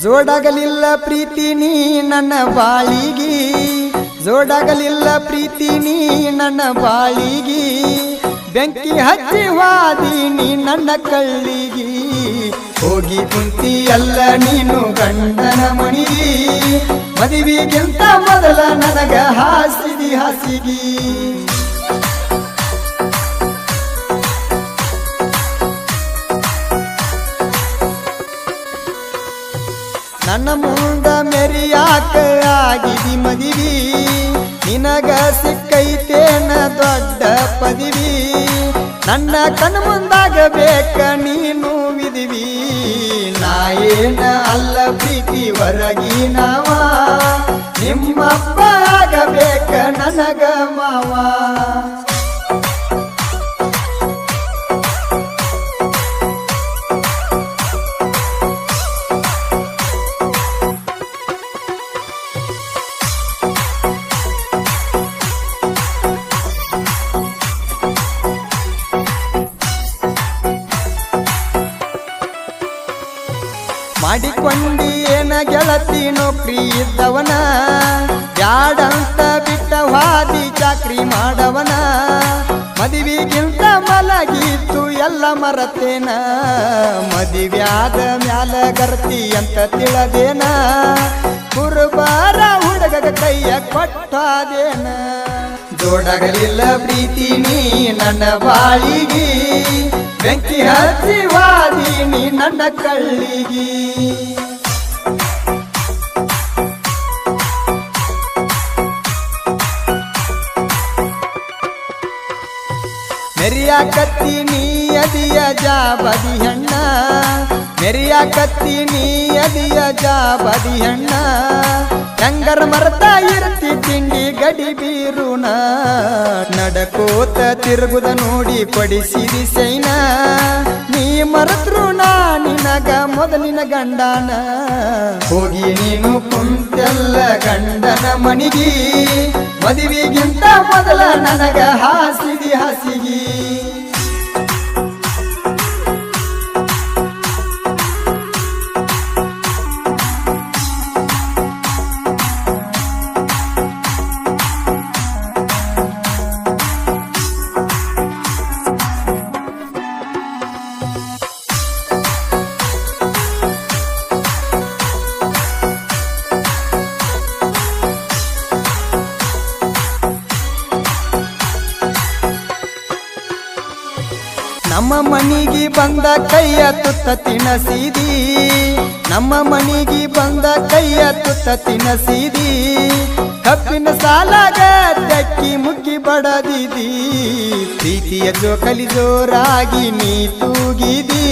ಜೋಡಾಗಲಿಲ್ಲ ಪ್ರೀತಿ ನೀ ನನ್ನ ಬಾಳಿಗಿ, ಜೋಡಾಗಲಿಲ್ಲ ಪ್ರೀತಿ ನೀ ನನ್ನ ಬಾಳಿಗಿ, ಬೆಂಕಿ ಹಚ್ಚಿ ವಾದಿ ನೀ ನನ್ನ ಕಳ್ಳಿಗಿ. ಹೋಗಿ ಕುಂತಿ ಅಲ್ಲ ನೀನು ಗಂಡನ ಮಣಿಗಿ, ಮದುವೆಗಿಂತ ಮೊದಲ ನನಗ ಹಾಸಿದಿ ಹಾಸಿಗಿ. ನನ್ನ ಮುಂದ ಮೆರಿಯಾಕ ಆಗಿದಿ ಮದಿವಿ, ನಿನಗ ಸಿಕ್ಕೈತೇನ ದೊಡ್ಡ ಪದವಿ. ನನ್ನ ಕಣ್ಣು ಮುಂದಾಗಬೇಕ ನೀನು ವಿಧಿವಿ, ನಾ ಏನ ಅಲ್ಲ ಪ್ರೀತಿ ಹೊರಗಿನವ, ನಿಮ್ಮಪ್ಪ ಆಗಬೇಕ ನನಗ ಮಾವ. ಮಾಡಿಕೊಂಡಿ ಏನ ಗೆಳತಿ ನೌಕರಿ ಇದ್ದವನ, ಬ್ಯಾಡಂತ ಬಿಟ್ಟ ವಾದಿ ಚಾಕ್ರಿ ಮಾಡವನ. ಮದುವೆಗಿಂತ ಮಲಗಿತ್ತು ಎಲ್ಲ ಮರತೇನ, ಮದುವ್ಯಾದ ಮ್ಯಾಲ ಗರ್ತಿ ಅಂತ ತಿಳದೇನ, ಕುರುಬಾರ ಹುಡುಗ ಕೈಯ ಕೊಟ್ಟಾದೇನ. ಜೋಡಾಗಲಿಲ್ಲ ಪ್ರೀತಿ ನೀ ನನ್ನ ಬಾಳಿಗಿ, ಬೆಂಕಿ ಹಚ್ಚಿ ವಾದಿ ನೀ ನನ್ನ ಕಳ್ಳಿಗಿ. ಮೆರಿಯಾಕತ್ತಿ ನೀ ಅದಿಯ ಜಾಬದಿ ಹೆಣ್ಣ, ಮೆರಿಯಾಕತ್ತಿ ನೀ ಅದಿಯ ಜಾಬದಿ ಹೆಣ್ಣ. ಹೆಂಗರ ಮರ್ತ ಇರ್ತಿ ತಿಂಡಿ ಗಡಿ ಬೀರುಣ, ನಡಕೋತ ತಿರುಗುದ ನೋಡಿ ಪಡಿಸಿದಿ ಸೈನ. ನೀ ಮರತ್ರು ನಾ ನಿನಗ ಮೊದಲಿನ ಗಂಡನ, ಹೋಗಿ ನೀನು ಕುಂತೆಲ್ಲ ಗಂಡನ ಮನಿಗಿ, ಮದುವೆಗಿಂತ ಮೊದಲ ನನಗ ಹಾಸಿದಿ ಹಾಸಿಗಿ. ನಮ್ಮ ಮನಿಗಿ ಬಂದ ಕೈಯ ತುತ್ತ ತಿನಸಿದಿ, ನಮ್ಮ ಮನಿಗಿ ಬಂದ ಕೈಯ ತುತ್ತ ತಿನಸಿದಿ. ಕಬ್ಬಿನ ಸಾಲಾಗ ತೆಕ್ಕಿ ಮುಕ್ಕಿ ಬಡದಿದಿ, ಪ್ರೀತಿಯ ಜೋಕಲಿ ಜೋರಾಗಿ ನೀ ತೂಗಿದಿ.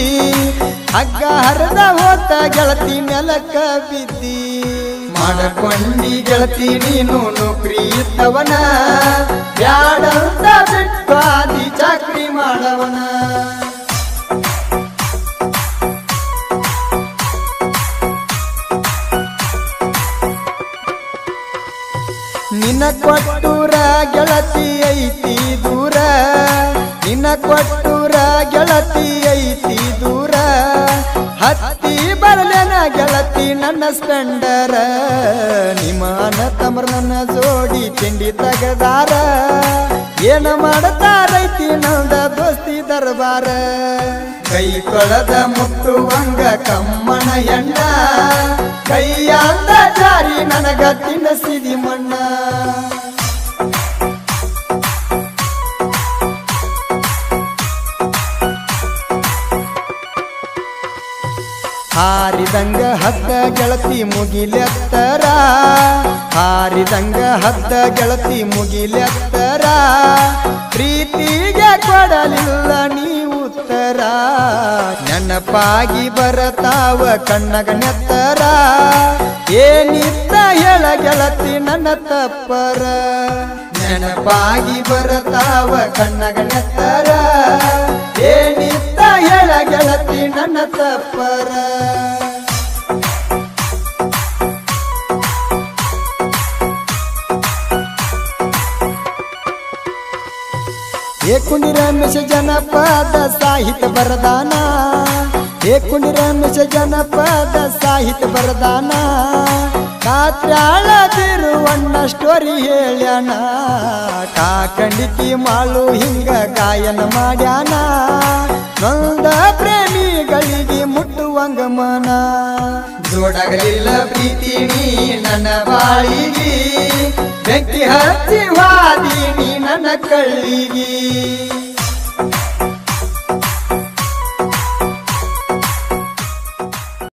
ಹಗ್ಗ ಹರದ ಹೋತ ಗೆಳತಿ ನೆಲಕ್ಕ ಬಿದ್ದಿ, ಮಾಡಕೊಂಡಿ ಗೆಳತಿ ನೀನು ನೌಕರಿ ಇದ್ದವನ, ಬ್ಯಾಡಂತ ಬಿಟ್ಟಾದಿ ಚಾಕ್ರಿ ಮಾಡವನ. ನಿನ್ನ ಕೊಟ್ಟೂರ ಗೆಳತಿ ಐತಿ ದೂರ, ನಿನ್ನ ಕೊಟ್ಟೂರ ಗೆಳತಿ ಐತಿ ದೂರ. ಹತ್ತಿ ಬರಲೇನ ಗೆಳತಿ ನನ್ನ ಸ್ಪೆಂಡರ, ನಿಮ್ಮ ಅಣ್ಣ ತಮ್ಮರ ನನ್ನ ಜೋಡಿ ತಿಂಡಿ ತಗದಾರ. ಏನ ಮಾಡತಾರೈತಿ ನಂದ ದೋಸ್ತಿ ದರ್ಬಾರ, ಕೈ ಕೊಳದ ಮುಟ್ಟುವಂಗ ಕಮ್ಮನ ಹೆಣ್ಣ, ಕೈಯಾಂದ ಜಾರಿ ನನಗ ತಿನ್ನಸಿದಿ ಮಣ್ಣ. ಹಾರಿದಂಗ ಹದ್ದ ಗೆಳತಿ ಮುಗಿಲೆತ್ತರ, ಹಾರಿದಂಗ ಹದ್ದ ಗೆಳತಿ ಮುಗಿಲೆತ್ತರ. ಪ್ರೀತಿಗೆ ಕೊಡಲಿಲ್ಲ ನೀ ಉತ್ತರ, ಉತ್ತರ ನೆನಪಾಗಿ ಬರತಾವ ಕಣ್ಣಗ ನೆತ್ತರ ಏನಿತ್ತ ಹೇಳ ಗೆಳತಿ ನನ್ನ ತಪ್ಪರ ನೆನಪಾಗಿ ಬರತಾವ ಕಣ್ಣಗ ನೆತ್ತರ ಏನಿತ್ತ ಹೇಳ ಗೆಳತಿ ನನ್ನ ತಪ್ಪರ ಕುಂಡಿ ರಮೇಶ ಜನಪದ ಸಾಹಿತ್ಯ ಬರದಾನ ಕುಂಡಿ ರಮೇಶ ಜನಪದ ಸಾಹಿತ್ಯ ಬರದಾನ ಕಾತ್ರಾಳ ತಿರುವಣ್ಣ ಸ್ಟೋರಿ ಹೇಳ್ಯಾನ ಕಾಕಂಡಿಕಿ ಮಾಳು ಹಿಂಗ ಗಾಯನ ಮಾಡ್ಯಾನ ನೊಂದ ಪ್ರೇಮಿಗಳಿಗೆ ಮುಟ್ಟುವಂಗ ಮನ ಜೋಡಗಲಿಲ್ಲ ಪ್ರೀತಿ ನೀ ನನ್ನ ಬಾಳಿಗೆ ಬೆಂಕಿ ಹಚ್ಚಿ ವಾದಿ ನೀ ನನ್ನ ಕಳ್ಳಿಗೆ